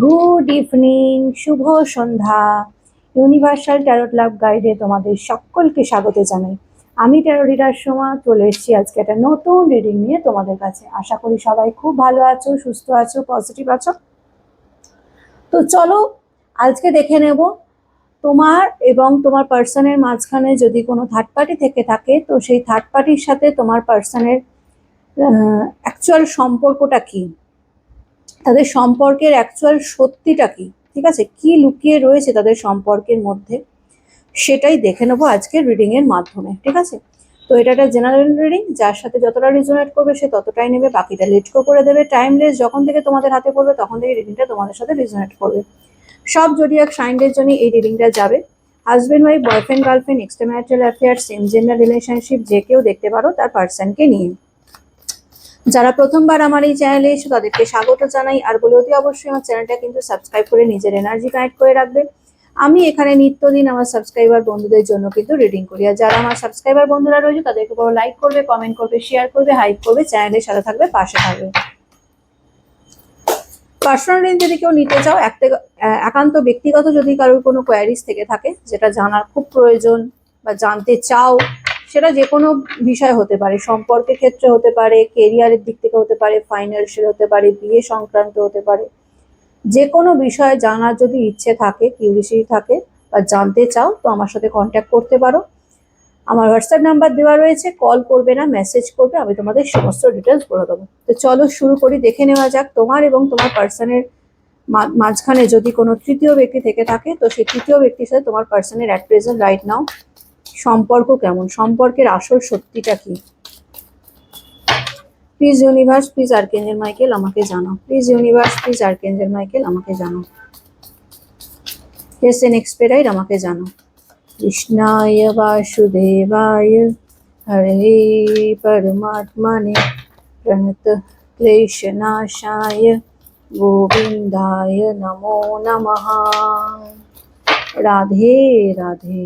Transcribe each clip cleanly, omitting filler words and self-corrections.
Good evening, শুভ সন্ধ্যা। Universal tarot লাভ গাইডে তোমাদের সকলকে স্বাগত জানাই। আমি ট্যারো রিডার সোমা চলে এসেছি আজকে একটা নতুন রিডিং নিয়ে তোমাদের কাছে। আশা করি সবাই খুব ভালো আছো, সুস্থ আছো, পজিটিভ আছো। তো চলো আজকে দেখে নেব তোমার এবং তোমার পার্সনের মাঝখানে যদি কোনো থার্ড পার্টি থেকে থাকে, তো সেই থার্ড পার্টির সাথে তোমার পার্সনের অ্যাকচুয়াল সম্পর্কটা কি, তাদের সম্পর্কের অ্যাকচুয়াল সত্যিটা কি, ঠিক আছে, কি লুকিয়ে রয়েছে তাদের সম্পর্কের মধ্যে, সেটাই দেখে নেবো আজকের রিডিং এর মাধ্যমে। ঠিক আছে, তো এটা একটা জেনারেল রিডিং, যার সাথে যতটা রিজোনেট করবে সে ততটাই নেবে, বাকিটা লেট গো করে দেবে। টাইমলেস যখন থেকে তোমাদের হাতে পড়বে তখন থেকে রিডিংটা তোমাদের সাথে রিজোনেট করবে। সব জোডিয়াক সাইনদের জন্য এই রিডিংটা যাবে। Husband wife, boyfriend girlfriend, extramarital affair, same gender relationship, যে কেউ দেখতে পারো তার পার্সনকে নিয়ে। যারা প্রথমবার আমার এই চ্যানেলে এসে তাদেরকে স্বাগত জানাই, আর বলে অতি অবশ্যই আমার চ্যানেলটা কিন্তু সাবস্ক্রাইব করে নিজের এনার্জি কানেক্ট করে রাখবে। আমি এখানে নিত্যদিন আমার সাবস্ক্রাইবার বন্ধুদের জন্য কিন্তু রিডিং করি, আর যারা আমার সাবস্ক্রাইবার বন্ধুরা রয়েছে তাদেরকে বড় লাইক করবে, কমেন্ট করবে, শেয়ার করবে, হাইপ করবে, চ্যানেলের সাথে থাকবে, পাশে থাকবে। পার্সোনাল রিডিং যদি কেউ নিতে চাও, একান্ত ব্যক্তিগত যদি কারোর কোনো কোয়ারিজ থেকে থাকে যেটা জানার খুব প্রয়োজন বা জানতে চাও, সেটা যে কোনো বিষয় হতে পারে, সম্পর্কের ক্ষেত্রে হতে পারে, কেরিয়ারের দিক থেকে হতে পারে, ফাইন্যান্সিয়াল হতে পারে, বিয়ে সংক্রান্ত হতে পারে, যে কোনো বিষয়ে জানার যদি ইচ্ছে থাকে, কিউরিয়াসিটি থাকে বা জানতে চাও, তো আমার সাথে কন্ট্যাক্ট করতে পারো। আমার হোয়াটসঅ্যাপ নাম্বার দেওয়া রয়েছে, কল করবে না, মেসেজ করবে, আমি তোমাদের সমস্ত ডিটেলস বলে দেবো। তো চলো শুরু করি, দেখে নেওয়া যাক তোমার এবং তোমার পার্সনের মাঝখানে যদি কোনো তৃতীয় ব্যক্তি থেকে থাকে, তো সেই তৃতীয় ব্যক্তির সাথে তোমার পার্সনের অ্যাট প্রেজেন্ট রাইট নাও সম্পর্ক কেমন, সম্পর্কের আসল সত্যিটা কি। Please universe, please archangel Michael আমাকে জানাও। Please universe, please archangel Michael আমাকে জানাও। ইয়েস এন্ড এক্সপেরাইট আমাকে জানাও। কৃষ্ণায় বাসুদেবায় হরে পরমাত্মনে প্রণত ক্লেশনাশায় গোবিন্দায় নমো নমঃ। Radhe Radhe.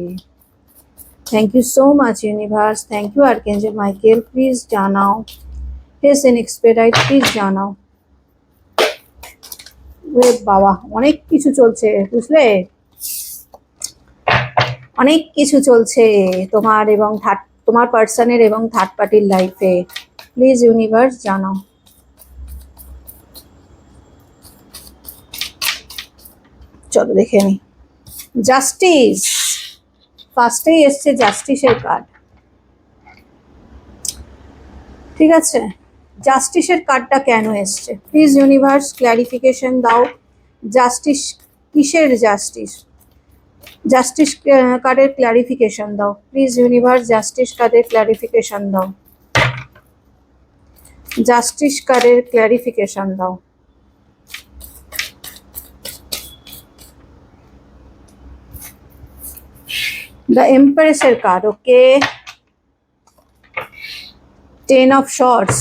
Thank you so much universe, thank you archangel Michael, please জানাও। ইয়েস এন্ড এক্সপেরাইট প্লিজ জানাও। বাবা, অনেক কিছু চলছে বুঝলে, অনেক কিছু চলছে তোমার এবং তোমার পার্সনের এবং থার্ড পার্টির লাইফে। প্লিজ ইউনিভার্স জানাও। চলো দেখে নি। জাস্টিস, ফার্স্টেই এসছে জাস্টিসের কার্ড। ঠিক আছে, জাস্টিসের কার্ডটা কেন এসছে, প্লিজ ইউনিভার্স ক্ল্যারিফিকেশন দাও। জাস্টিস কিসের জাস্টিস? জাস্টিস কার্ডের ক্ল্যারিফিকেশন দাও প্লিজ ইউনিভার্স, জাস্টিস কার্ডের ক্ল্যারিফিকেশন দাও, জাস্টিস কার্ডের ক্ল্যারিফিকেশন দাও। দ্য এম্প্রেসের card, okay. Ten of swords,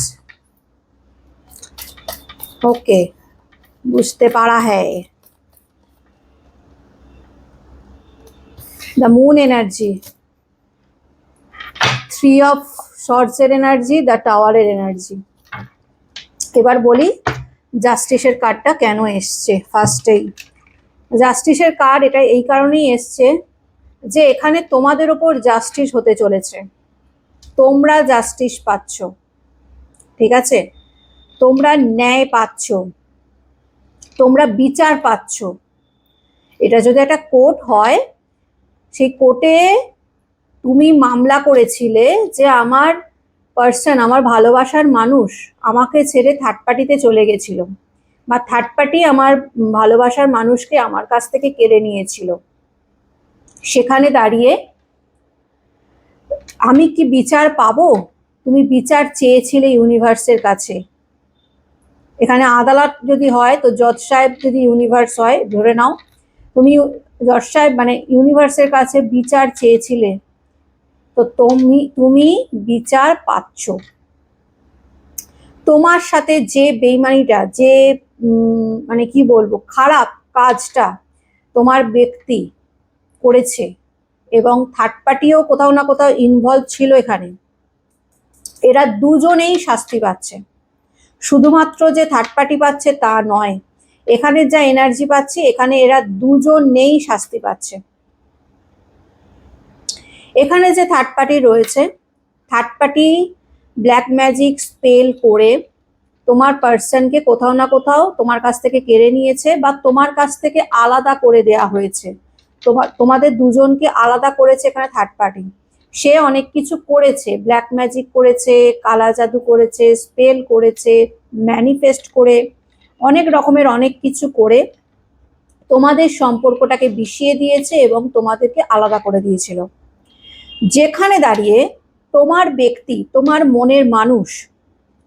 okay, বুঝতে পারা হ্যায়। The moon energy, three of swords এর এনার্জি, দ্য টাওয়ারের এনার্জি। এবার বলি জাস্টিসের কার্ডটা কেন এসছে। ফার্স্টেই জাস্টিসের কার্ড এটা এই কারণেই এসছে যে এখানে তোমাদের ওপর জাস্টিস হতে চলেছে, তোমরা জাস্টিস পাচ্ছ, ঠিক আছে, তোমরা ন্যায় পাচ্ছ, তোমরা বিচার পাচ্ছ। এটা যদি একটা কোর্ট হয়, সেই কোর্টে তুমি মামলা করেছিলে যে আমার পার্সন, আমার ভালোবাসার মানুষ আমাকে ছেড়ে থার্ড পার্টিতে চলে গেছিল, বা থার্ড পার্টি আমার ভালোবাসার মানুষকে আমার কাছ থেকে কেড়ে নিয়েছিল। সেখানে দাঁড়িয়ে আমি কি বিচার পাবো? তুমি বিচার চেয়েছিলে ইউনিভার্সের কাছে। এখানে আদালত যদি হয়, তো জজ সাহেব যদি ইউনিভার্স হয়, ধরে নাও তুমি জজ সাহেব মানে ইউনিভার্সের কাছে বিচার চেয়েছিলে, তো তুমি বিচার পাচ্ছ। তোমার সাথে যে বেইমানিটা, যে মানে কি বলবো, খারাপ কাজটা তোমার ব্যক্তি করেছে, এবং থার্ড পার্টিও কোথাও না কোথাও ইনভলভ ছিল এখানে, এরা দুজনেই শাস্তি পাচ্ছে। শুধুমাত্র যে থার্ড পার্টি পাচ্ছে তা নয়, এখানে যা এনার্জি পাচ্ছি, এখানে এরা দুজন নেই শাস্তি পাচ্ছে। এখানে যে থার্ড পার্টি রয়েছে, third party black magic spell করে তোমার পার্সনকে কোথাও না কোথাও তোমার কাছ থেকে কেড়ে নিয়েছে, বা তোমার কাছ থেকে আলাদা করে দেয়া হয়েছে। তোমাদের দুজনকে আলাদা করেছে এখানে থার্ড পার্টি। সে অনেক কিছু করেছে, ব্ল্যাক ম্যাজিক করেছে, কালা জাদু করেছে, স্পেল করেছে, ম্যানিফেস্ট করে, অনেক রকমের অনেক কিছু করে তোমাদের সম্পর্কটাকে বিষিয়ে দিয়েছে এবং তোমাদেরকে আলাদা করে দিয়েছিল। যেখানে দাঁড়িয়ে তোমার ব্যক্তি, তোমার মনের মানুষ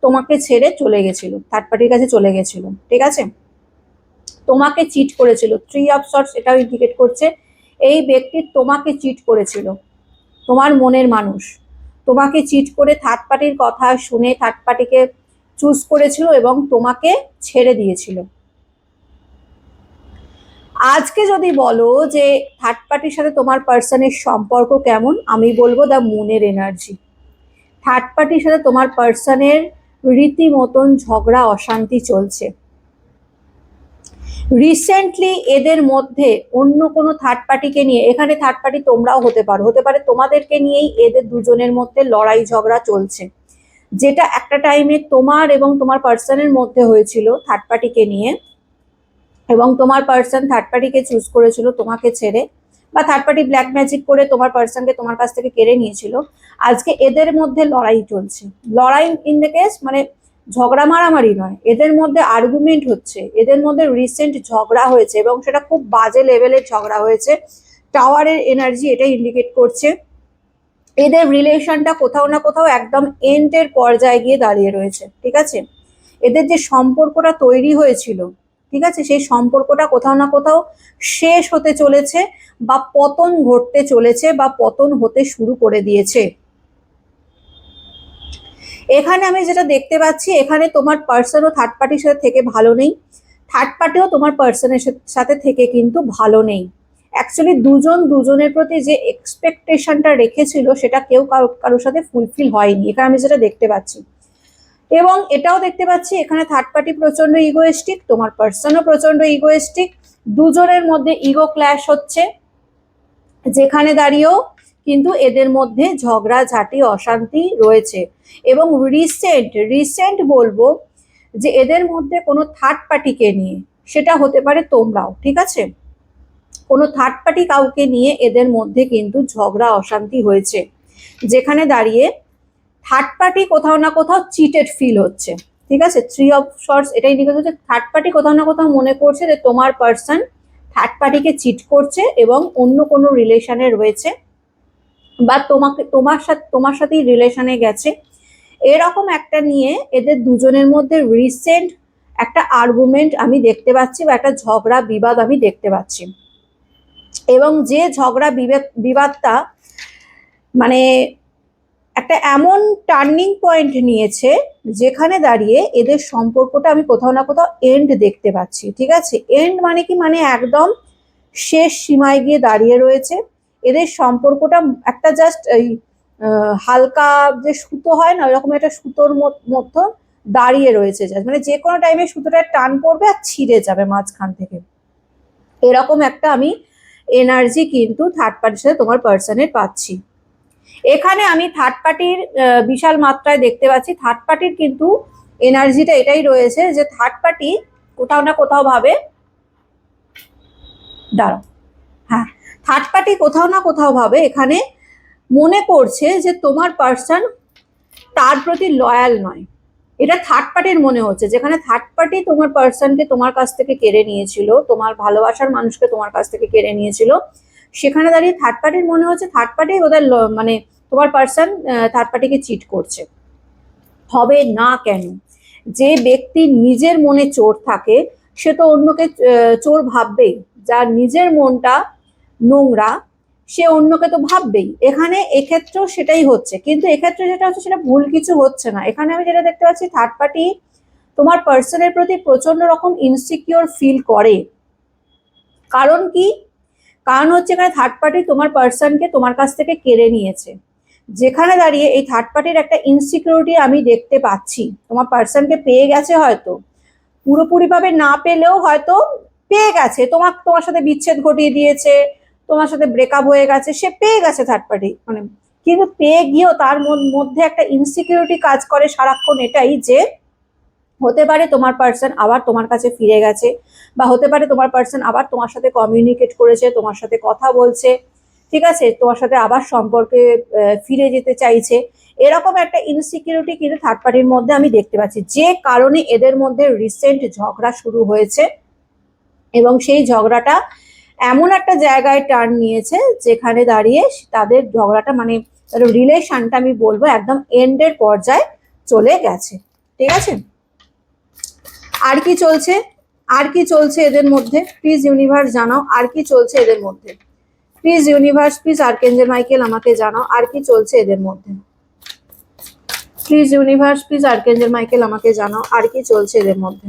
তোমাকে ছেড়ে চলে গেছিল, থার্ড পার্টির কাছে চলে গেছিল, ঠিক আছে? তোমাকে চিট করেছিল, 3 অফ সর্টস এটাও ইন্ডিকেট করছে এই ব্যক্তি তোমাকে চিট করেছিল। তোমার মনের মানুষ তোমাকে চিট করে থার্ড পার্টির কথা শুনে থার্ড পার্টিকে চুজ করেছিল এবং তোমাকে ছেড়ে দিয়েছিল। আজকে যদি বলো যে থার্ড পার্টির সাথে তোমার পার্সনের সম্পর্ক কেমন, আমি বলবো দ্য মুনের এনার্জি। থার্ড পার্টির সাথে তোমার পার্সনের রীতিমতন ঝগড়া অশান্তি চলছে। রিসেন্টলি এদের মধ্যে অন্য কোনো থার্ড পার্টিকে নিয়ে, এখানে থার্ড পার্টি তোমরাও হতে পারো, হতে পারে তোমাদেরকে নিয়েই এদের দুজনের মধ্যে লড়াই ঝগড়া চলছে, যেটা একটা টাইমে তোমার এবং তোমার পার্সনের মধ্যে হয়েছিল থার্ড পার্টিকে নিয়ে, এবং তোমার পার্সন থার্ড পার্টিকে চুজ করেছিল তোমাকে ছেড়ে, বা থার্ড পার্টি ব্ল্যাক ম্যাজিক করে তোমার পার্সনকে তোমার কাছ থেকে কেড়ে নিয়েছিল। আজকে এদের মধ্যে লড়াই চলছে। লড়াই ইন দ্য কেস মানে ঝগড়া মারামারি নয়, এদের মধ্যে আর্গুমেন্ট হচ্ছে, এদের মধ্যে রিসেন্ট ঝগড়া হয়েছে এবং সেটা খুব বাজে লেভেলের ঝগড়া হয়েছে। টাওয়ারের এনার্জি এটা ইন্ডিকেট করছে এদের রিলেশনটা কোথাও না কোথাও একদম এন্ডের পর্যায়ে গিয়ে দাঁড়িয়ে রয়েছে, ঠিক আছে? এদের যে সম্পর্কটা তৈরি হয়েছিল, ঠিক আছে, সেই সম্পর্কটা কোথাও না কোথাও শেষ হতে চলেছে, বা পতন ঘটতে চলেছে, বা পতন হতে শুরু করে দিয়েছে। এখানে আমি যেটা দেখতে পাচ্ছি, এখানে তোমার পার্সনও থার্ড পার্টির সাথে থেকে ভালো নেই, থার্ড পার্টিও তোমার পার্সনের সাথে থেকে কিন্তু ভালো নেই। অ্যাকচুয়ালি দুজন দুজনের প্রতি যে এক্সপেকটেশনটা রেখেছিল সেটা কেউ কারোর সাথে ফুলফিল হয়নি, এখানে আমি যেটা দেখতে পাচ্ছি। এবং এটাও দেখতে পাচ্ছি এখানে থার্ড পার্টি প্রচন্ড ইগোয়েস্টিক, তোমার পার্সনও প্রচন্ড ইগোয়েস্টিক, দুজনের মধ্যে ইগো ক্ল্যাশ হচ্ছে, যেখানে দাঁড়িয়েও কিন্তু এদের মধ্যে ঝগড়াঝাটি অশান্তি রয়েছে। এবং রিসেন্ট বলবো যে এদের মধ্যে কোনো থার্ড পার্টিকে নিয়ে, সেটা হতে পারে তোমরাও, ঠিক আছে, কোনো থার্ড পার্টি কাউকে নিয়ে এদের মধ্যে কিন্তু ঝগড়া অশান্তি হয়েছে, যেখানে দাঁড়িয়ে থার্ড পার্টি কোথাও না কোথাও চিটেড ফিল হচ্ছে, ঠিক আছে? 3 অফ সর্টস এটাই ইন্ডিকেট হচ্ছে থার্ড পার্টি কোথাও না কোথাও মনে করছে যে তোমার পার্সন থার্ড পার্টিকে চিট করছে এবং অন্য কোনো রিলেশনে রয়েছে, বা তোমার সাথেই রিলেশনে গেছে। এরকম একটা নিয়ে এদের দুজনের মধ্যে রিসেন্ট একটা আর্গুমেন্ট আমি দেখতে পাচ্ছি, বা একটা ঝগড়া বিবাদ আমি দেখতে পাচ্ছি। এবং যে ঝগড়া বিবাদটা মানে একটা এমন টার্নিং পয়েন্ট নিয়েছে, যেখানে দাঁড়িয়ে এদের সম্পর্কটা আমি কোথাও না কোথাও এন্ড দেখতে পাচ্ছি, ঠিক আছে? এন্ড মানে কি, মানে একদম শেষ সীমায় গিয়ে দাঁড়িয়ে রয়েছে এদের সম্পর্কটা। একটা জাস্ট এই হালকা যে সুতো হয় না, ওইরকম একটা সুতোর মধ্যে দাঁড়িয়ে রয়েছে, জাস্ট মানে যে কোনো টাইমে সুতোটা টান পড়বে আর ছিঁড়ে যাবে মাঝখান থেকে, এরকম একটা আমি এনার্জি কিন্তু থার্ড পার্টির সাথে তোমার পার্সনের পাচ্ছি। এখানে আমি থার্ড পার্টির বিশাল মাত্রায় দেখতে পাচ্ছি। থার্ড পার্টির কিন্তু এনার্জিটা এটাই রয়েছে যে থার্ড পার্টি কোথাও না কোথাও ভাবে, দাঁড়াও, হ্যাঁ, থার্ড পার্টি কোথাও না কোথাও ভাবে এখানে মনে করছে যে তোমার পার্সন তার প্রতি লয়াল নয়, এটা থার্ড পার্টির মনে হচ্ছে। যেখানে থার্ড পার্টি তোমার পার্সনকে তোমার কাছ থেকে কেড়ে নিয়েছিল, তোমার ভালোবাসার মানুষকে তোমার কাছ থেকে কেড়ে নিয়েছিল, সেখানে দাঁড়িয়ে থার্ড পার্টির মনে হচ্ছে থার্ড পার্টি ওদের মানে তোমার পার্সন থার্ড পার্টিকে চিট করছে। হবে না কেন? যে ব্যক্তি নিজের মনে চোর থাকে সে তো অন্যকে চোর ভাববেই, যার নিজের মনটা নোংরা সে অন্যকে তো ভাববেই। এখানে এক্ষেত্রেও সেটাই হচ্ছে, কিন্তু এক্ষেত্রে যেটা হচ্ছে সেটা ভুল কিছু হচ্ছে না। এখানে আমি যেটা দেখতে পাচ্ছি থার্ড পার্টি তোমার পার্সনের প্রতি প্রচন্ড রকম ইনসিকিউর ফিল করে। কারণ কি? কারণ হচ্ছে এখানে থার্ড পার্টি তোমার পার্সনকে তোমার কাছ থেকে কেড়ে নিয়েছে, যেখানে দাঁড়িয়ে এই থার্ড পার্টির একটা ইনসিকিউরিটি আমি দেখতে পাচ্ছি। তোমার পার্সনকে পেয়ে গেছে হয়তো, পুরোপুরিভাবে না পেলেও হয়তো পেয়ে গেছে, তোমার সাথে বিচ্ছেদ ঘটিয়ে দিয়েছে, তোমার সাথে ব্রেকআপ হয়ে গেছে, সে পেয়ে গেছে থার্ড পার্টি, মানে কিন্তু পেয়ে গিয়েও তার মধ্যে একটা ইনসিকিউরিটি কাজ করে সারাক্ষণ, এটাই যে হতে পারে তোমার পার্সন আবার তোমার কাছে ফিরে গেছে, বা হতে পারে তোমার পার্সন আবার তোমার সাথে কমিউনিকেট করেছে, তোমার সাথে কথা বলছে, ঠিক আছে, তোমার সাথে আবার সম্পর্কে ফিরে যেতে চাইছে। এরকম একটা ইনসিকিউরিটি কিন্তু থার্ড পার্টির মধ্যে আমি দেখতে পাচ্ছি, যে কারণে এদের মধ্যে রিসেন্ট ঝগড়া শুরু হয়েছে, এবং সেই ঝগড়াটা এমন একটা জায়গায় টার্ন নিয়েছে যেখানে দাঁড়িয়ে তাদের ঝগড়াটা মানে রিলেশনটা আমি বলবো একদম এন্ডের পর্যায়ে চলে গেছে। ঠিক আছে, আর কি চলছে, আর কি চলছে এদের মধ্যে, প্লিজ ইউনিভার্স জানাও আর কি চলছে এদের মধ্যে। Please universe, please archangel Michael আমাকে জানাও আর কি চলছে এদের মধ্যে। Please universe, please archangel Michael আমাকে জানাও আর কি চলছে এদের মধ্যে।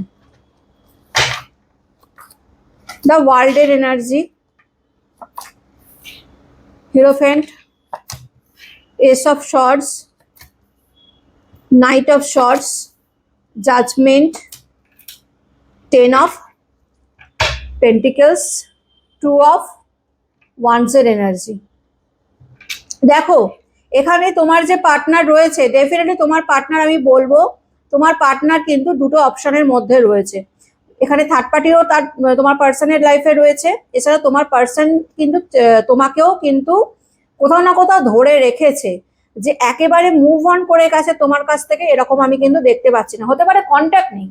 দ্য ওয়ার্ল্ডের energy, hierophant, ace of swords, knight of swords, judgement, ten of pentacles, two of ওয়ান্সের এনার্জি। দেখো এখানে তোমার যে পার্টনার রয়েছে, ডেফিনেটলি তোমার পার্টনার, আমি বলবো তোমার পার্টনার কিন্তু দুটো অপশনের মধ্যে রয়েছে। এখানে থার্ড পার্টিরও তার তোমার পার্সনের লাইফে রয়েছে, এছাড়া তোমার পার্সন কিন্তু তোমাকেও কিন্তু কোথাও না কোথাও ধরে রেখেছে, যে একেবারে মুভ অন করে গেছে তোমার কাছ থেকে, এরকম আমি কিন্তু দেখতে পাচ্ছি না। হতে পারে কন্ট্যাক্ট নেই,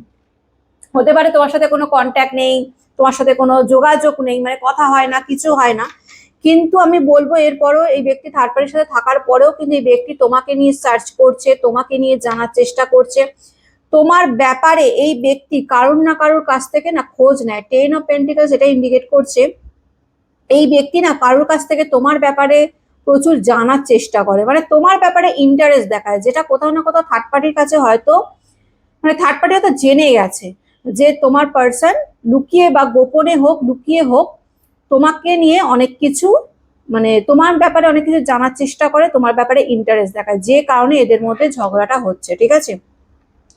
হতে পারে তোমার সাথে কোনো কন্ট্যাক্ট নেই, তোমার সাথে কোনো যোগাযোগ নেই, মানে কথা হয় না, কিছু হয় না, কিন্তু আমি বলবো এরপরও এই ব্যক্তি থার্ড পার্টির সাথে থাকার পরেও কিন্তু এই ব্যক্তি তোমাকে নিয়ে সার্চ করছে, তোমাকে নিয়ে জানার চেষ্টা করছে, তোমার ব্যাপারে এই ব্যক্তি কারোর না কারোর কাছ থেকে না খোঁজ নেয়। টেন অফ পেন্টিকলস এটা ইন্ডিকেট করছে এই ব্যক্তি না কারোর কাছ থেকে তোমার ব্যাপারে প্রচুর জানার চেষ্টা করে, মানে তোমার ব্যাপারে ইন্টারেস্ট দেখায়, যেটা কোথাও না কোথাও থার্ড পার্টির কাছে হয়তো, মানে থার্ড পার্টি হয়তো জেনে গেছে যে তোমার পার্সন লুকিয়ে বা গোপনে হোক লুকিয়ে হোক তোমাকে নিয়ে অনেক কিছু, মানে তোমার ব্যাপারে অনেক কিছু জানার চেষ্টা করে, তোমার ব্যাপারে ইন্টারেস্ট দেখায়, যে কারণে এদের মধ্যে ঝগড়াটা হচ্ছে। ঠিক আছে,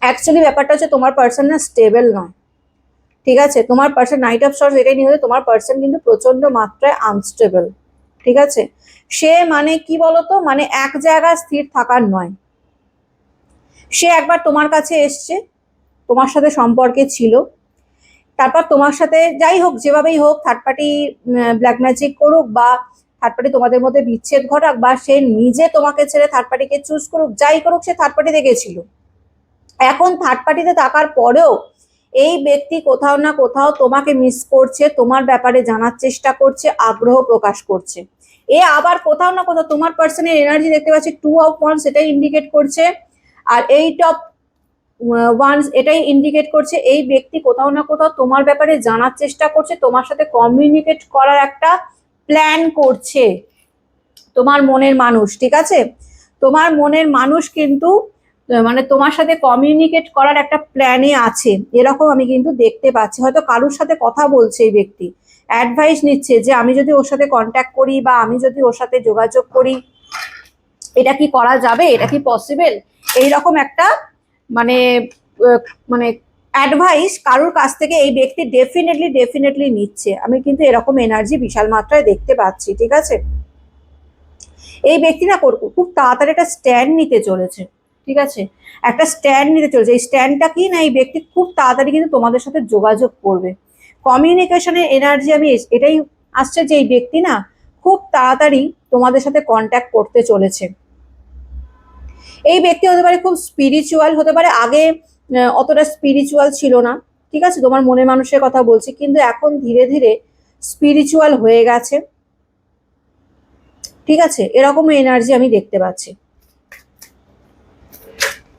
অ্যাকচুয়ালি ব্যাপারটা হচ্ছে তোমার পার্সন না স্টেবল নয়। ঠিক আছে, তোমার পার্সন নাইট অফ শর্টস এটাই নিয়ে হচ্ছে তোমার পার্সন কিন্তু প্রচন্ড মাত্রায় আনস্টেবল। ঠিক আছে, সে মানে কি বলতো, মানে এক জায়গায় স্থির থাকার নয়। সে একবার তোমার কাছে এসছে, তোমার সাথে সম্পর্কে ছিল, তারপর তোমার সাথে যাই হোক যেভাবেই হোক থার্ড পার্টি ব্ল্যাক ম্যাজিক করুক, বা থার্ড পার্টি তোমাদের মধ্যে বিচ্ছেদ ঘটাক, বা সে নিজে তোমাকে ছেড়ে থার্ড পার্টিকে চুজ করুক, যাই করুক সে থার্ড পার্টিতে গেছিল। এখন থার্ড পার্টিতে থাকার পরেও এই ব্যক্তি কোথাও না কোথাও তোমাকে মিস করছে, তোমার ব্যাপারে জানার চেষ্টা করছে, আগ্রহ প্রকাশ করছে। এ আবার কোথাও না কোথাও তোমার পার্সনের এনার্জি দেখতে পাচ্ছি টু অফ ওয়ান্স সেটাই ইন্ডিকেট করছে, আর এইট অফ ওয়ান্স এটাই ইন্ডিকেট করছে এই ব্যক্তি কোথাও না কোথাও তোমার ব্যাপারে জানার চেষ্টা করছে, তোমার সাথে কমিউনিকেট করার একটা প্ল্যান করছে। তোমার মনের মানুষ, ঠিক আছে, তোমার মনের মানুষ কিন্তু মানে তোমার সাথে কমিউনিকেট করার একটা প্ল্যানে আছে, এরকম আমি কিন্তু দেখতে পাচ্ছি। হয়তো কারোর সাথে কথা বলছে এই ব্যক্তি, অ্যাডভাইস নিচ্ছে যে আমি যদি ওর সাথে কন্ট্যাক্ট করি বা আমি যদি ওর সাথে যোগাযোগ করি এটা কি করা যাবে, এটা কি পসিবল, এইরকম একটা মানে মানে অ্যাডভাইস কারোর কাছ থেকে এই ব্যক্তি ডেফিনেটলি নিচ্ছে। আমি কিন্তু এরকম এনার্জি বিশাল মাত্রায় দেখতে পাচ্ছি। ঠিক আছে, এই ব্যক্তি না খুব তাড়াতাড়ি একটা স্ট্যান্ড নিতে চলেছে। ঠিক আছে, একটা স্ট্যান্ড নিতে চলেছে, এই স্ট্যান্ডটা কি না, এই ব্যক্তি খুব তাড়াতাড়ি কিন্তু তোমাদের সাথে যোগাযোগ করবে। কমিউনিকেশনের এনার্জি আমি এটাই আসছে যে এই ব্যক্তি না খুব তাড়াতাড়ি তোমাদের সাথে কন্ট্যাক্ট করতে চলেছে। এই ব্যক্তি হতে পারে খুব স্পিরিচুয়াল, হতে পারে আগে অতটা স্পিরিচুয়াল ছিল না। ঠিক আছে, তোমার মনের মানুষের কথা বলছি, কিন্তু এখন ধীরে ধীরে স্পিরিচুয়াল হয়ে গেছে। ঠিক আছে, এরকম এনার্জি আমি দেখতে পাচ্ছি।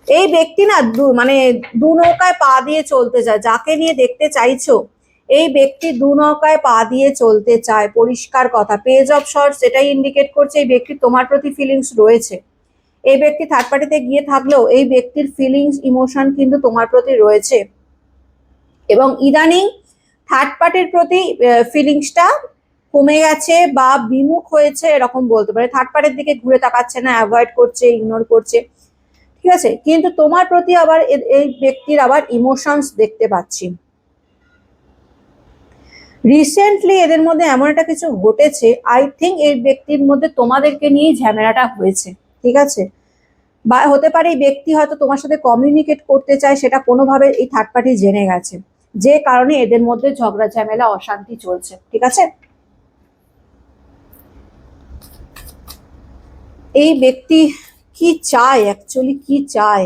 এই ব্যক্তি না মানে দু নৌকায় পা দিয়ে চলতে চায়, যাকে নিয়ে দেখতে চাইছো এই ব্যক্তি দু নৌকায় পা দিয়ে চলতে চায়, পরিষ্কার কথা। পেজ অফ শর্টস এটাই ইন্ডিকেট করছে এই ব্যক্তির তোমার প্রতি ফিলিংস রয়েছে। এই ব্যক্তি থার্ড পার্টিতে গিয়ে থাকলেও এই ব্যক্তির ফিলিংস ইমোশন কিন্তু তোমার প্রতি রয়েছে, এবং ইদানিং থার্ড পার্টির প্রতি ফিলিংসটা কমে গেছে বা বিমুখ হয়েছে, এরকম বলতে পারে। থার্ড পার্টির দিকে ঘুরে তাকাচ্ছে না, অ্যাভয়েড করছে, ইগনোর করছে। ঠিক আছে, কিন্তু তোমার প্রতি আবার এই ব্যক্তির আবার ইমোশনস দেখতে পাচ্ছি। রিসেন্টলি এদের মধ্যে এমন একটা কিছু ঘটেছে, আই থিঙ্ক এই ব্যক্তির মধ্যে তোমাদেরকে নিয়েই ঝামেলাটা হয়েছে, ঠিক আছে? বা হতে পারে এই ব্যক্তি হয়তো তোমার সাথে কমিউনিকেট করতে চায়, সেটা কোনোভাবে এই থার্ড পার্টি জেনে গেছে, যে কারণে এদের মধ্যে ঝগড়া ঝামেলা অশান্তি চলছে, ঠিক আছে? এই ব্যক্তি কি চায়, অ্যাকচুয়ালি কি চায়?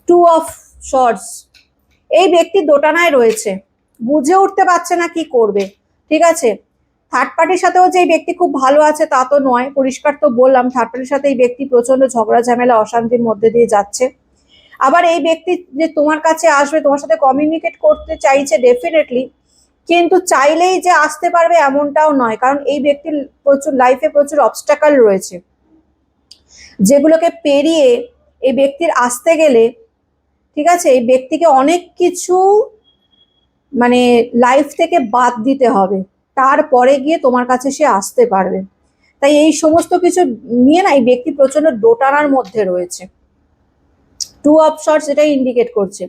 টু অফ শর্টস। এই ব্যক্তি দোটানায় রয়েছে, বুঝে উঠতে পারছে না কি করবে, ঠিক আছে? থার্ড পার্টির সাথেও যে এই ব্যক্তি খুব ভালো আছে তা তো নয়, পরিষ্কার তো বললাম থার্ড পার্টির সাথে এই ব্যক্তি প্রচন্ড ঝগড়া ঝামেলা অশান্তির মধ্যে দিয়ে যাচ্ছে। আবার এই ব্যক্তি যে তোমার কাছে আসবে, তোমার সাথে কমিউনিকেট করতে চাইছে ডেফিনেটলি, কিন্তু চাইলেই যে আসতে পারবে এমনটাও নয়, কারণ এই ব্যক্তির প্রচুর লাইফে প্রচুর অবস্টাকল রয়েছে, যেগুলোকে পেরিয়ে এই ব্যক্তির আসতে গেলে, ঠিক আছে, এই ব্যক্তিকে অনেক কিছু মানে লাইফ থেকে বাদ দিতে হবে, তারপরে গিয়ে তোমার কাছে সে আসতে পারবে। তাই এই সমস্ত কিছু নিয়ে না এই ব্যক্তি প্রচন্ড দোটানার মধ্যে রয়েছে। টু অফ শর্টস এটাই ইন্ডিকেট করছে।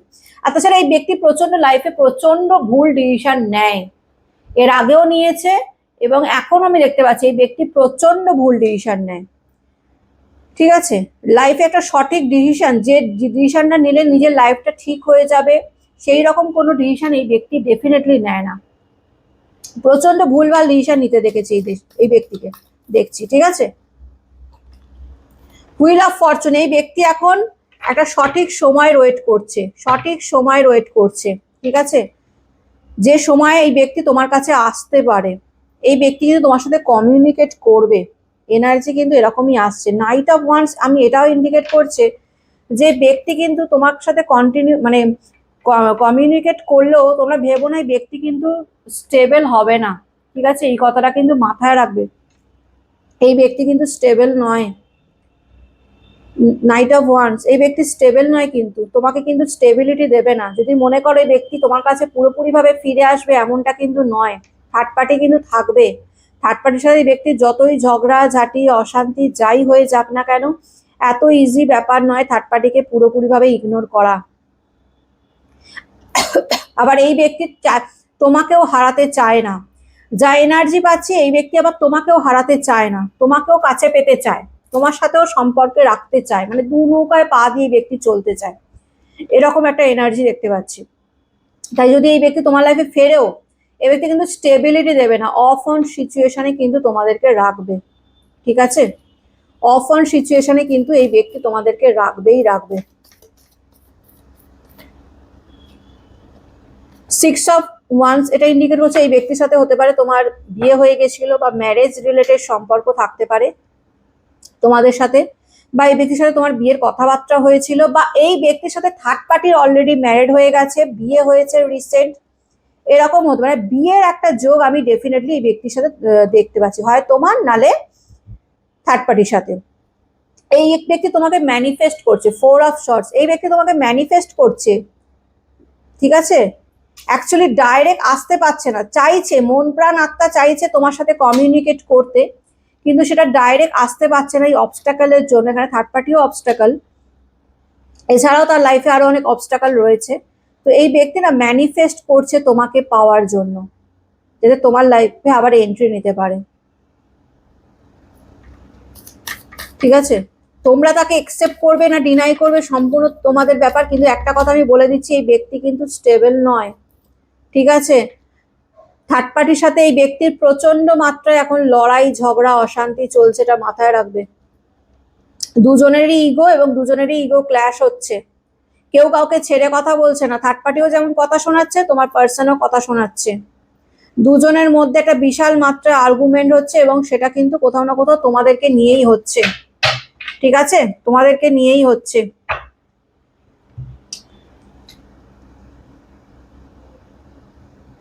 আর তাছাড়া এই ব্যক্তি প্রচন্ড লাইফে প্রচন্ড ভুল ডিসিশন নেয়, এর আগেও নিয়েছে এবং এখন আমি দেখতে পাচ্ছি এই ব্যক্তি প্রচন্ড ভুল ডিসিশন নেয়, ঠিক আছে? লাইফে একটা সঠিক ডিসিশন, যে ডিসিশনটা নিলে নিজের লাইফটা ঠিক হয়ে যাবে, সেই রকম কোনো ডিসিশন এই ব্যক্তি ডেফিনেটলি নেয় না। প্রচন্ড ভুলভাল ডিসিশন নিতে দেখেছি এই ব্যক্তিকে, দেখছি, ঠিক আছে? Wheel of Fortune. এই ব্যক্তি এখন একটা সঠিক সময় ওয়েট করছে, সঠিক সময় ওয়েট করছে, ঠিক আছে? যে সময় এই ব্যক্তি তোমার কাছে আসতে পারে, এই ব্যক্তি কিন্তু তোমার সাথে কমিউনিকেট করবে, এনার্জি কিন্তু এরকমই আসছে। নাইট অফ ওয়ান্স আমি এটাও ইন্ডিকেট করছে যে ব্যক্তি কিন্তু তোমার সাথে কন্টিনিউ মানে কমিউনিকেট করলেও তোমরা ভেবো না এই ব্যক্তি কিন্তু স্টেবল হবে না, ঠিক আছে? এই কথাটা কিন্তু মাথায় রাখবে, এই ব্যক্তি কিন্তু স্টেবল নয়। নাইট অফ ওয়ান্স, এই ব্যক্তি স্টেবল নয়, কিন্তু তোমাকে কিন্তু স্টেবিলিটি দেবে না। যদি মনে করো এই ব্যক্তি তোমার কাছে পুরোপুরিভাবে ফিরে আসবে, এমনটা কিন্তু নয়। থার্ড পার্টি কিন্তু থাকবে, থার্ড পার্টির সাথে এই ব্যক্তির যতই ঝগড়া ঝাঁটি অশান্তি যাই হয়ে যাক না কেন, এত ইজি ব্যাপার নয় থার্ড পার্টিকে পুরোপুরিভাবে ইগনোর করা। আবার এই ব্যক্তি তোমাকেও হারাতে চায় না, যা এনার্জি পাচ্ছি এই ব্যক্তি আবার তোমাকেও হারাতে চায় না, তোমাকেও কাছে পেতে চায়, তোমার সাথেও সম্পর্কে রাখতে চায়, মানে দু নৌকায় পা দিয়ে ব্যক্তি চলতে চায়, এরকম একটা এনার্জি দেখতে পাচ্ছি। তাই যদি এই ব্যক্তি তোমার লাইফে ফেরেও, এই ব্যক্তি কিন্তু স্টেবিলিটি দেবে না, অফ অন সিচুয়েশনে কিন্তু তোমাদেরকে রাখবে, ঠিক আছে? অফ অন সিচুয়েশনে কিন্তু এই ব্যক্তি তোমাদেরকে রাখবেই রাখবে। সিক্স অফ ওয়ান্স এটা ইন্ডিকেট করছে এই ব্যক্তির সাথে হতে পারে তোমার বিয়ে হয়ে গেছিল, বা ম্যারেজ রিলেটেড সম্পর্ক থাকতে পারে তোমাদের সাথে, বা এই ব্যক্তির সাথে তোমার বিয়ের কথাবার্তা হয়েছিল, বা এই ব্যক্তির সাথে থার্ড পার্টির অলরেডি ম্যারিড হয়ে গেছে, বিয়ে হয়েছে রিসেন্ট, এরকম হতে পারে। বিয়ের একটা যোগ আমি ডেফিনেটলি এই ব্যক্তির সাথে দেখতে পাচ্ছি, হয় তোমার নালে থার্ড পার্টির সাথে। এই ব্যক্তি তোমাকে ম্যানিফেস্ট করছে, ফোর অফ শর্টস, এই ব্যক্তি তোমাকে ম্যানিফেস্ট করছে, ঠিক আছে? অ্যাকচুয়ালি ডাইরেক্ট আসতে পারছে না, চাইছে, মন প্রাণ আত্মা চাইছে তোমার সাথে কমিউনিকেট করতে, কিন্তু সেটা ডাইরেক্ট আসতে পারছে না এই অবস্টাকলের জন্য। এখানে থার্ড পার্টিও অবস্টাকল, এছাড়াও তার লাইফে আরো অনেক অবস্টাকল রয়েছে। তো এই ব্যক্তি না ম্যানিফেস্ট করছে তোমাকে পাওয়ার জন্য, যাতে তোমার লাইফে আবার এন্ট্রি নিতে পারে, ঠিক আছে? তোমরা তাকে একসেপ্ট করবে না ডিনাই করবে সম্পূর্ণ তোমাদের ব্যাপার, কিন্তু একটা কথা আমি বলে দিচ্ছি, এই ব্যক্তি কিন্তু স্টেবল নয়, ঠিক আছে? থার্ড পার্টির সাথে এই ব্যক্তির প্রচন্ড মাত্রায় এখন লড়াই ঝগড়া অশান্তি চলছে, এটা মাথায় রাখবে। দুজনেরই ইগো এবং দুজনেরই ইগো ক্ল্যাশ হচ্ছে, কেউ কাউকে ছেড়ে কথা বলছে না, থার্ড পার্টিও যেমন কথা শোনাচ্ছে, তোমার পার্সনও কথা শোনাচ্ছে, দুজনের মধ্যে একটা বিশাল মাত্রায় আর্গুমেন্ট হচ্ছে, এবং সেটা কিন্তু কোথাও না কোথাও তোমাদেরকে নিয়েই হচ্ছে, ঠিক আছে? তোমাদেরকে নিয়েই হচ্ছে।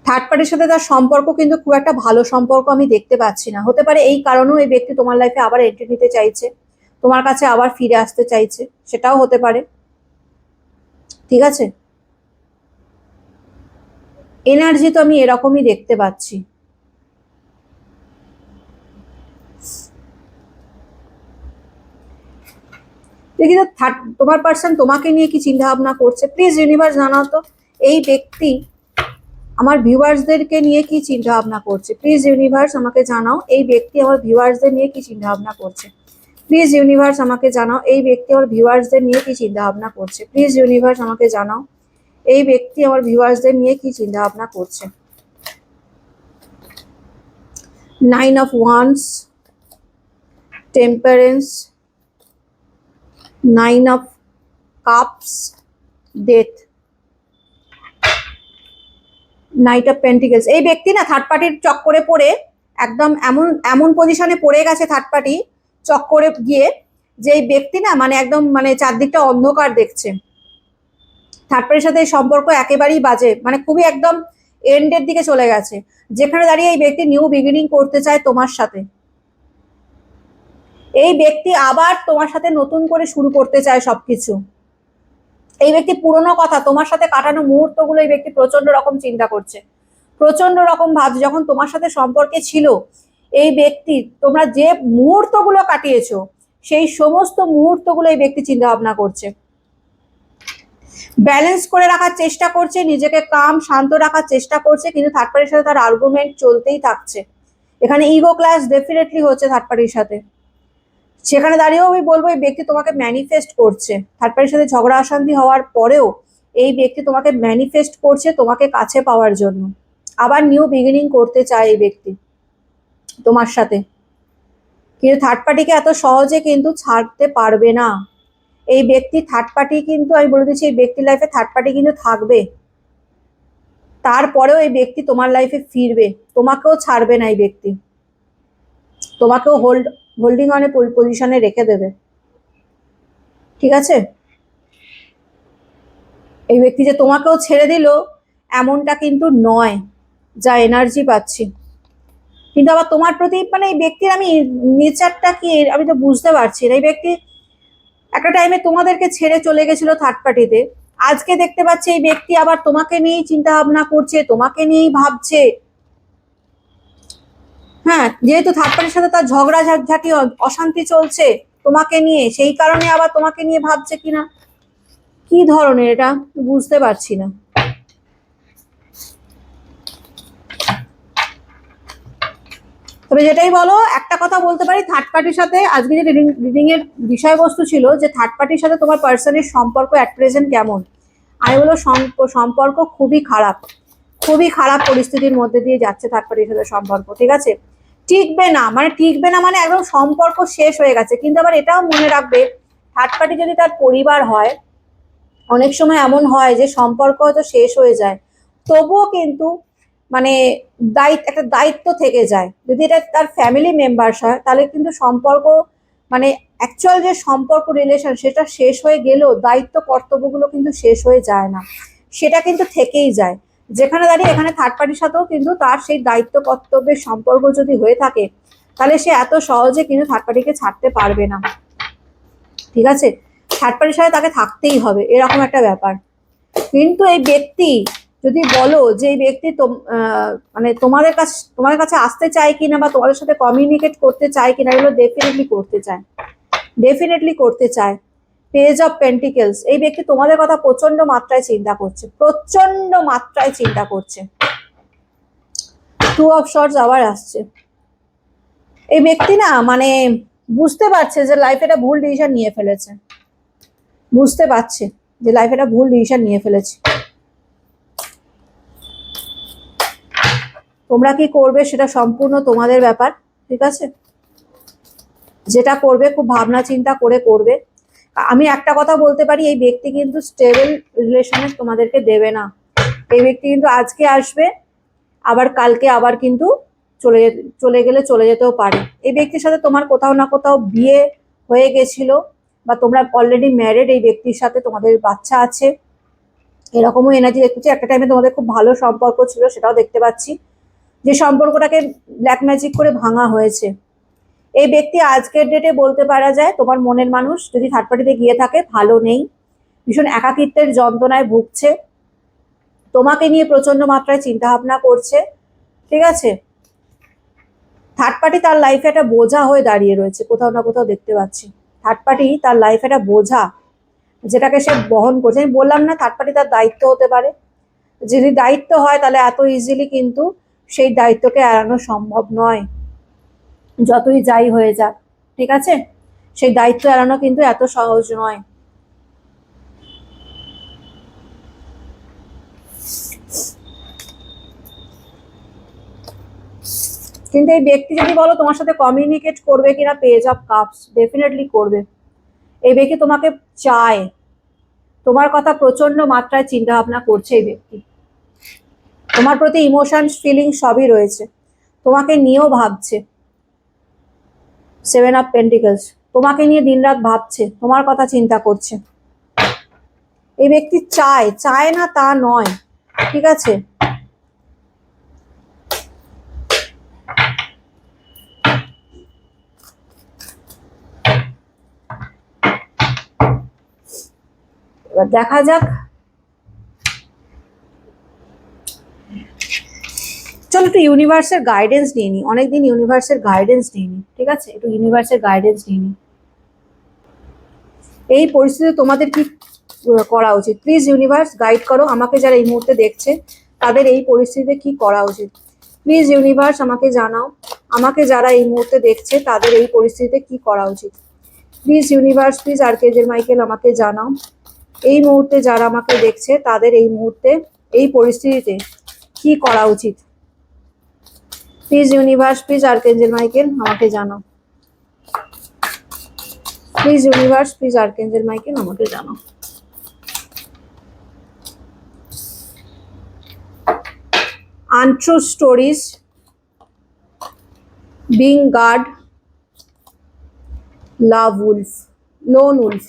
থার্ড পার্টির সাথে তার সম্পর্ক কিন্তু খুব একটা ভালো সম্পর্ক আমি দেখতে পাচ্ছি না, হতে পারে এই কারণেও এই ব্যক্তি তোমার লাইফে আবার এন্ট্রি নিতে চাইছে, তোমার কাছে আবার ফিরে আসতে চাইছে, সেটাও হতে পারে, ঠিক আছে? এনার্জি তো আমি এরকমই দেখতে পাচ্ছি। দেখি তো তোমার পার্সন তোমাকে নিয়ে কি চিন্তা ভাবনা করছে, প্লিজ ইউনিভার্স জানাও তো। এই ব্যক্তি আমার ভিউয়ার্সদেরকে নিয়ে কি চিন্তা ভাবনা করছে? প্লিজ ইউনিভার্স আমাকে জানাও এই ব্যক্তি আমার ভিউয়ার্সদের নিয়ে কি চিন্তা ভাবনা করছে। প্লিজ ইউনিভার্স আমাকে জানাও এই ব্যক্তি আমার ভিউয়ার্সদের নিয়ে কি চিন্তা ভাবনা করছে। প্লিজ ইউনিভার্স আমাকে জানাও এই ব্যক্তি আমার ভিউয়ার্সদের নিয়ে কি চিন্তা ভাবনা করছে। 9 of Wands, Temperance, 9 of Cups, Death, night of pentacles. এই ব্যক্তি না থার্ড পার্টির চক্করে পড়ে একদম এমন এমন পজিশনে পড়ে গেছে থার্ড পার্টি চক্করে গিয়ে, যে এই ব্যক্তি না মানে একদম মানে চারদিকটা অন্ধকার দেখছে। থার্ড পার্টির সাথে এই সম্পর্ক একেবারেই বাজে, মানে খুবই একদম এন্ডের দিকে চলে গেছে, যেখানে দাঁড়িয়ে এই ব্যক্তি নিউ বিগিনিং করতে চায় তোমার সাথে। এই ব্যক্তি আবার তোমার সাথে নতুন করে শুরু করতে চায় সবকিছু। এই ব্যক্তি পুরনো কথা, তোমার সাথে কাটানো মুহূর্তগুলো এই ব্যক্তি প্রচন্ড রকম চিন্তা করছে, প্রচন্ড রকম ভাবছে। যখন তোমার সাথে সম্পর্কে ছিল এই ব্যক্তি, তোমরা যে মুহূর্তগুলো কাটিয়েছো সেই সমস্ত মুহূর্তগুলো এই ব্যক্তি চিন্তা ভাবনা করছে, ব্যালেন্স করে রাখার চেষ্টা করছে, নিজেকে কাম শান্ত রাখার চেষ্টা করছে, কিন্তু থার্ড পার্টির সাথে তার আর্গুমেন্ট চলতেই থাকছে। এখানে ইগো ক্লাশ ডেফিনেটলি হচ্ছে থার্ড পার্টির সাথে। সেখানে দাঁড়িয়েও আমি বলবো এই ব্যক্তি তোমাকে ম্যানিফেস্ট করছে। থার্ড পার্টির সাথে ঝগড়া অশান্তি হওয়ার পরেও এই ব্যক্তি তোমাকে ম্যানিফেস্ট করছে তোমাকে কাছে পাওয়ার জন্য। আবার নিউ বিগিনিং করতে চায় এই ব্যক্তি তোমার সাথে, কিন্তু থার্ড পার্টিকে এত সহজে কিন্তু ছাড়তে পারবে না এই ব্যক্তি। থার্ড পার্টি কিন্তু আমি বলে দিচ্ছি এই ব্যক্তির লাইফে থার্ড পার্টি কিন্তু থাকবে, তারপরেও এই ব্যক্তি তোমার লাইফে ফিরবে, তোমাকেও ছাড়বে না এই ব্যক্তি, তোমাকেও হোল্ডিং অন পজিশনে রেখে দেবে। ঠিক আছে, এই ব্যক্তি যে তোমাকেও ছেড়ে দিল এমনটা কিন্তু নয়, যা এনার্জি পাচ্ছি। কিন্তু আবার তোমার প্রতি মানে এই ব্যক্তির আমি নেচারটা কি আমি তো বুঝতে পারছি না। এই ব্যক্তি একটা টাইমে তোমাদেরকে ছেড়ে চলে গেছিল থার্ড পার্টিতে, আজকে দেখতে পাচ্ছি এই ব্যক্তি আবার তোমাকে নিয়েই চিন্তা ভাবনা করছে, তোমাকে নিয়েই ভাবছে। হ্যাঁ, যেহেতু থার্ড পার্টির সাথে তার ঝগড়া ঝাঁটি অশান্তি চলছে তোমাকে নিয়ে, সেই কারণে আবার তোমাকে নিয়ে ভাবছে কিনা, কি ধরনের এটা বুঝতে পারছি না। তবে যেটাই বলো একটা কথা বলতে পারি, থার্ড পার্টির সাথে আজকে যে রিডিং এর বিষয়বস্তু ছিল যে থার্ড পার্টির সাথে তোমার পার্সনের সম্পর্ক অ্যাট প্রেজেন্ট কেমন, আমি বলো সম্পর্ক খুবই খারাপ, খুবই খারাপ পরিস্থিতির মধ্যে দিয়ে যাচ্ছে থার্ড পার্টির সাথে সম্পর্ক। ঠিক আছে, টিকবে না মানে টিকবে না মানে একদম সম্পর্ক শেষ হয়ে গেছে। কিন্তু আবার এটাও মনে রাখবে থার্ড পার্টি যদি তার পরিবার হয়, অনেক সময় এমন হয় যে সম্পর্ক হয়তো শেষ হয়ে যায় তবুও কিন্তু মানে একটা দায়িত্ব থেকে যায়। যদি এটা তার ফ্যামিলি মেম্বার্স হয় তাহলে কিন্তু সম্পর্ক মানে অ্যাকচুয়াল যে সম্পর্ক রিলেশন সেটা শেষ হয়ে গেলেও দায়িত্ব কর্তব্যগুলো কিন্তু শেষ হয়ে যায় না, সেটা কিন্তু থেকেই যায়। যেখানে দাঁড়িয়ে এখানে থার্ড পার্টির সাথেও কিন্তু তার সেই দায়িত্ব কর্তব্যের সম্পর্ক যদি হয়ে থাকে তাহলে সে এত সহজে কিন্তু থার্ড পার্টিকে ছাড়তে পারবে না। ঠিক আছে, থার্ড পার্টির সাথে তাকে থাকতেই হবে, এরকম একটা ব্যাপার। কিন্তু এই ব্যক্তি যদি বলো যে এই ব্যক্তি মানে তোমাদের কাছে আসতে চায় কিনা বা তোমাদের সাথে কমিউনিকেট করতে চায় কিনা, এগুলো ডেফিনেটলি করতে চায়, ডেফিনেটলি করতে চায়। পেজ অফ পেন্টিকেলস, এই ব্যক্তি তোমাদের কথা প্রচন্ড মাত্রায় চিন্তা করছে, প্রচন্ড মাত্রায় চিন্তা করছে। টু অফ শর্টস আবার আসছে। এই ব্যক্তি না মানে বুঝতে পারছে যে লাইফে একটা ভুল ডিসিশন নিয়ে ফেলেছে, বুঝতে পারছে যে লাইফে একটা ভুল ডিসিশন নিয়ে ফেলেছে। তোমরা কি করবে সেটা সম্পূর্ণ তোমাদের ব্যাপার। ঠিক আছে, যেটা করবে খুব ভাবনা চিন্তা করে করবে। আমি একটা কথা বলতে পারি, এই ব্যক্তি কিন্তু স্টেবল রিলেশনে তোমাদেরকে দেবে না। এই ব্যক্তি কিন্তু আজকে আসবে আবার কালকে আবার কিন্তু চলে গেলে চলে যেতেও পারে। এই ব্যক্তির সাথে তোমার কোথাও না কোথাও বিয়ে হয়ে গেছিল বা তোমরা অলরেডি ম্যারিড, এই ব্যক্তির সাথে তোমাদের বাচ্চা আছে, এরকমও এনার্জি দেখতে পাচ্ছি। একটা টাইমে তোমাদের খুব ভালো সম্পর্ক ছিল, সেটাও দেখতে পাচ্ছি, যে সম্পর্কটাকে ব্ল্যাক ম্যাজিক করে ভাঙা হয়েছে। এই ব্যক্তি আজকের ডেটে বলতে পারা যায় তোমার মনের মানুষ যদি থার্ড পার্টিতে গিয়ে থাকে ভালো নেই, ভীষণ একাকিত্বের যন্ত্রণায় ভুগছে, তোমাকে নিয়ে প্রচন্ড মাত্রায় চিন্তা ভাবনা করছে। ঠিক আছে, থার্ড পার্টি তার লাইফে একটা বোঝা হয়ে দাঁড়িয়ে রয়েছে, কোথাও না কোথাও দেখতে পাচ্ছি থার্ড পার্টি তার লাইফে একটা বোঝা যেটাকে সে বহন করছে। আমি বললাম না থার্ড পার্টি তার দায়িত্ব হতে পারে, যদি দায়িত্ব হয় তাহলে এত ইজিলি কিন্তু সেই দায়িত্বকে এড়ানো সম্ভব নয়, যতই যাই হয়ে যাক। ঠিক আছে, সেই দায়িত্ব এড়ানো কিন্তু এত সহজ নয়। কিন্তু এই ব্যক্তি যদি বলো তোমার সাথে কমিউনিকেট করবে কিনা, পেজ অফ কাপস ডেফিনেটলি করবে। এই ব্যক্তি তোমাকে চায়, তোমার কথা প্রচন্ড মাত্রায় চিন্তা ভাবনা করছে এই ব্যক্তি, তোমার প্রতি ইমোশন ফিলিং সবই রয়েছে, তোমাকে নিয়েও ভাবছে। 7 অফ পেন্টিকলস, তোমাকে নিয়ে দিনরাত ভাবছে, তোমার কথা চিন্তা করছে। এই ব্যক্তি চায়, চায় না তা নয়, ঠিক আছে। এবার দেখা যাক, চলো একটু ইউনিভার্সের গাইডেন্স নিয়ে নি, অনেকদিন ইউনিভার্সের গাইডেন্স নিয়ে নি, ঠিক আছে, একটু ইউনিভার্সের গাইডেন্স নিয়ে নি। এই পরিস্থিতিতে তোমাদের কি করা উচিত? প্লিজ ইউনিভার্স গাইড করো আমাকে, যারা এই মুহূর্তে দেখছে তাদের এই পরিস্থিতিতে কি করা উচিত। প্লিজ ইউনিভার্স আমাকে জানাও, আমাকে যারা এই মুহূর্তে দেখছে তাদের এই পরিস্থিতিতে কি করা উচিত। Please universe, please archangel Michael আমাকে জানাও, এই মুহূর্তে যারা আমাকে দেখছে তাদের এই মুহূর্তে এই পরিস্থিতিতে কি করা উচিত। Please universe, please archangel Michael আমাকে জানাও। Please universe, please archangel Michael আমাকে জানাও। Untrue stories, being guard, love wolf, lone wolf।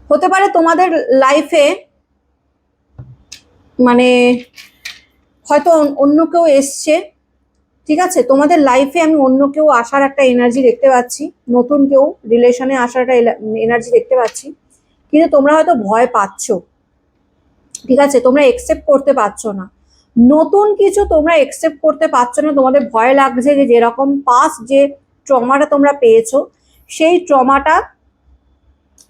হতে পারে তোমাদের লাইফে মানে হয়তো অন্য কেউ এসছে, ঠিক আছে, তোমাদের লাইফে আমি অন্য কেউ আসার একটা এনার্জি দেখতে পাচ্ছি, নতুন কেউ রিলেশনে আসার একটা এনার্জি দেখতে পাচ্ছি, কিন্তু তোমরা হয়তো ভয় পাচ্ছ, ঠিক আছে, তোমরা একসেপ্ট করতে পারছো না, নতুন কিছু তোমরা একসেপ্ট করতে পারছো না, তোমাদের ভয় লাগছে যে যেরকম পাস্ট যে ট্রমাটা তোমরা পেয়েছো সেই ট্রমাটা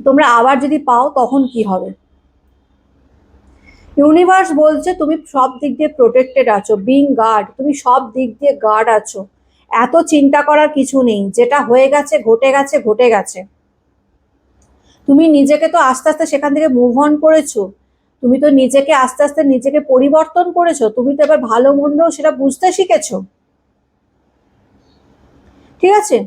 তোমরা আবার যদি পাও তখন কি হবে। ইউনিভার্স বলছে তুমি সব দিক দিয়ে প্রোটেক্টেড আছো, বিং গার্ড, তুমি সব দিক দিয়ে গার্ড আছো, এত চিন্তা করার কিছু নেই, যেটা হয়ে গেছে ঘটে গেছে ঘটে গেছে। তুমি নিজেকে তো আস্তে আস্তে সেখান থেকে মুভ অন করেছো, তুমি তো নিজেকে আস্তে আস্তে নিজেকে পরিবর্তন করেছো, তুমি তো এবার ভালো মন্দ সেটা বুঝতে শিখেছো, ঠিক আছে।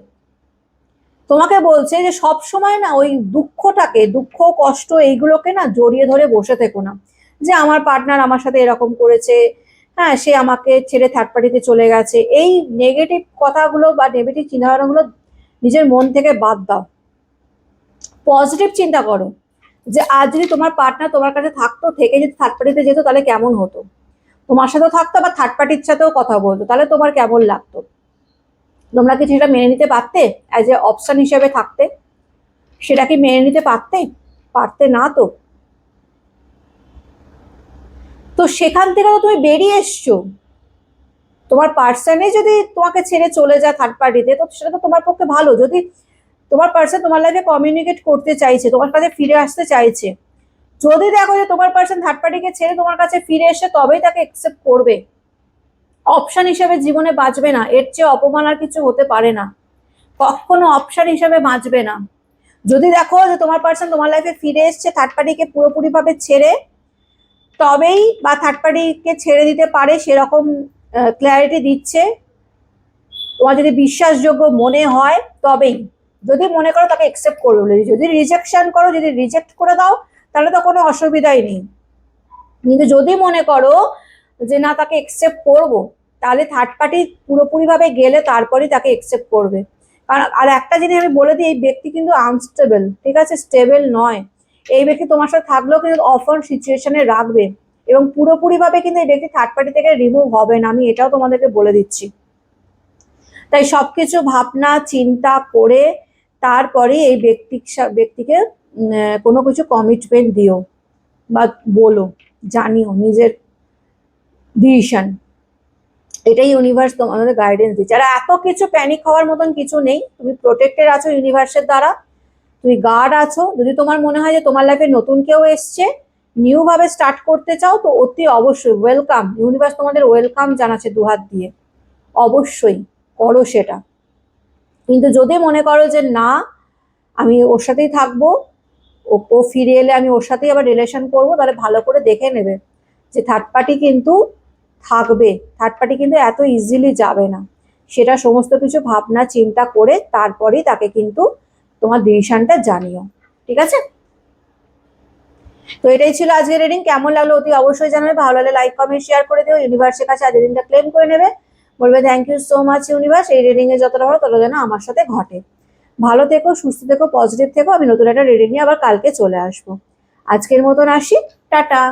তোমাকে বলছে যে সব সময় না ওই দুঃখটাকে, দুঃখ কষ্ট এইগুলোকে না জড়িয়ে ধরে বসে থেকো না, যে আমার পার্টনার আমার সাথে এরকম করেছে, হ্যাঁ সে আমাকে ছেড়ে থার্ড পার্টিতে চলে গেছে, এই নেগেটিভ কথাগুলো বা নেগেটিভ চিন্তাভাবনাগুলো নিজের মন থেকে বাদ দাও, পজিটিভ চিন্তা করো যে আজ যদি তোমার পার্টনার তোমার কাছে থাকতো, থেকে যদি থার্ড পার্টিতে যেত তাহলে কেমন হতো, তোমার সাথেও থাকতো বা থার্ড পার্টির সাথেও কথা বলতো, তাহলে তোমার কেমন লাগতো, তোমরা কি সেটা মেনে নিতে পারতে অ্যাজ এ অপশন হিসেবে থাকতে? সেটা কি মেনে নিতে পারতে? পারতে না তো। তো সেখান থেকে তো তুমি বেরিয়ে এসছো, তোমার পার্সনে যদি তোমাকে ছেড়ে চলে যায় থার্ড পার্টিতে, তো সেটা তো তোমার পক্ষে ভালো, যদি তোমার পার্সন তোমার লাইফে কমিউনিকেট করতে চাইছে, তোমার কাছে ফিরে আসতে চাইছে, যদি দেখো যে তোমার পার্সন থার্ড পার্টিকে ছেড়ে তোমার কাছে ফিরে এসে তবেই তাকে অ্যাকসেপ্ট করবে, অপশন হিসেবে জীবনে বাঁচবে না, এর চেয়ে অপমান আর কিছু হতে পারে না, কখনো অপশন হিসেবে বাঁচবে না। যদি দেখো যে তোমার পার্সন তোমার লাইফে ফিরে এসছে থার্ড পার্টিকে পুরোপুরি ভাবে ছেড়ে, তবেই বা থার্ড পার্টিকে ছেড়ে দিতে পারে সেরকম ক্ল্যারিটি দিচ্ছে, তোমার যদি বিশ্বাসযোগ্য মনে হয় তবেই, যদি মনে করো তাকে একসেপ্ট করবে, যদি রিজেকশন করো, যদি রিজেক্ট করে দাও তাহলে তো কোনো অসুবিধাই নেই, কিন্তু যদি মনে করো যে না তাকে একসেপ্ট করবো, তাহলে থার্ড পার্টি পুরোপুরি ভাবে গেলে তারপরেই তাকে একসেপ্ট করবে। কারণ আর একটা জিনিস আমি বলে দিই, এই ব্যক্তি কিন্তু আনস্টেবল, ঠিক আছে, স্টেবল নয়, এই ব্যক্তি তোমার সাথে থাকলেও কিন্তু অফার সিচুয়েশনে রাখবে, এবং পুরোপুরি ভাবে কিন্তু এই ব্যক্তি থার্ড পার্টি থেকে রিমুভ হবে না, আমি এটাও তোমাদেরকে বলে দিচ্ছি। তাই সবকিছু ভাবনা চিন্তা করে তারপরে এই ব্যক্তিকে কোনো কিছু কমিটমেন্ট দিও বা বলো, জানিও নিজের ডিসিশন। এটাই ইউনিভার্স তোমাদের গাইডেন্স দিচ্ছে, আর এত কিছু প্যানিক হওয়ার মতন কিছু নেই, তুমি প্রোটেক্টেড আছো ইউনিভার্সের দ্বারা, তুমি গার্ড আছো। যদি তোমার মনে হয় যে তোমার লাইফে নতুন কেউ এসছে, নিউ ভাবে স্টার্ট করতে চাও তো অতি অবশ্যই ওয়েলকাম, ইউনিভার্স তোমাদের ওয়েলকাম জানাচ্ছে দুহাত দিয়ে, অবশ্যই করো সেটা। কিন্তু যদি মনে করো যে না আমি ওর সাথেই থাকবো, ও ফিরে এলে আমি ওর সাথেই আবার রিলেশন করবো, তাহলে ভালো করে দেখে নেবে যে থার্ড পার্টি কিন্তু থাকবে, থার্ড পার্টি কিন্তু এত ইজিলি যাবে না। সেটা সমস্ত কিছু ভাবনা চিন্তা করে তারপরেই তাকে কিন্তু তোমার ডিসিশনটা জানিও, ঠিক আছে? তো এটাই ছিল আজকের রিডিং। কেমন লাগলো অতি অবশ্যই জানাবে, ভালো লাগলে লাইক কমেন্ট শেয়ার করে দিও, ইউনিভার্সের কাছে আজকের রিডিংটা ক্লেম করে নেবে, বলবে thank you so much universe, এই রিডিং এ যতটা ভালো ততটা যেন আমার সাথে ঘটে। ভালো থেকো, সুস্থ থেকো, পজিটিভ থেকো। আমি নতুন একটা রিডিং নিয়ে আবার কালকে চলে আসবো। আজকের মতন আসি, টাটা।